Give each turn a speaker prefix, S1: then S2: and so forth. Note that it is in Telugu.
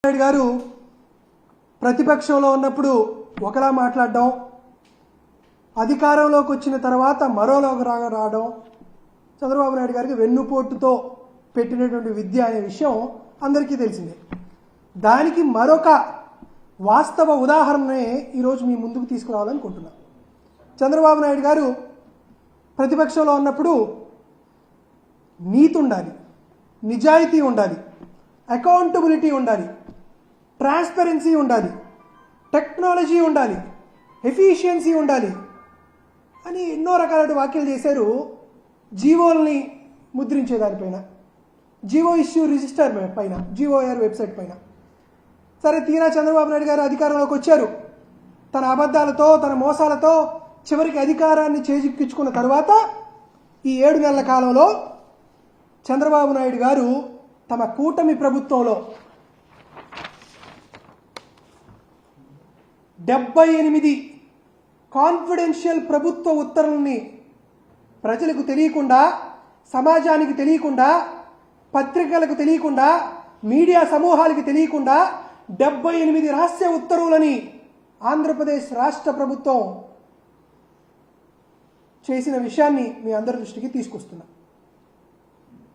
S1: నాయుడు గారు ప్రతిపక్షంలో ఉన్నప్పుడు ఒకలా మాట్లాడడం, అధికారంలోకి వచ్చిన తర్వాత మరోలాగా రావడం చంద్రబాబు నాయుడు గారికి వెన్నుపోటుతో పెట్టినటువంటి విద్య అనే విషయం అందరికీ తెలిసిందే. దానికి మరొక వాస్తవ ఉదాహరణనే ఈరోజు మీ ముందుకు తీసుకురావాలనుకుంటున్నాను. చంద్రబాబు నాయుడు గారు ప్రతిపక్షంలో ఉన్నప్పుడు నీతి ఉండాలి, నిజాయితీ ఉండాలి, అకౌంటబిలిటీ ఉండాలి, ట్రాన్స్పరెన్సీ ఉండాలి, టెక్నాలజీ ఉండాలి, ఎఫిషియన్సీ ఉండాలి అని ఎన్నో రకాల వ్యాఖ్యలు చేశారు. జీవోల్ని ముద్రించే దానిపైన, జీవో ఇష్యూ రిజిస్టర్ పైన, జీఓఆర్ వెబ్సైట్ పైన. సరే, తీరా చంద్రబాబు నాయుడు గారు అధికారంలోకి వచ్చారు. తన అబద్ధాలతో, తన మోసాలతో చివరికి అధికారాన్ని చేజిక్కించుకున్న తర్వాత ఈ 7 నెలల కాలంలో చంద్రబాబు నాయుడు గారు తమ కూటమి ప్రభుత్వంలో 78 కాన్ఫిడెన్షియల్ ప్రభుత్వ ఉత్తర్వుల్ని ప్రజలకు తెలియకుండా, సమాజానికి తెలియకుండా, పత్రికలకు తెలియకుండా, మీడియా సమూహాలకు తెలియకుండా 78 రహస్య ఉత్తర్వులని ఆంధ్రప్రదేశ్ రాష్ట్ర ప్రభుత్వం చేసిన విషయాన్ని మీ అందరి దృష్టికి తీసుకొస్తున్నా.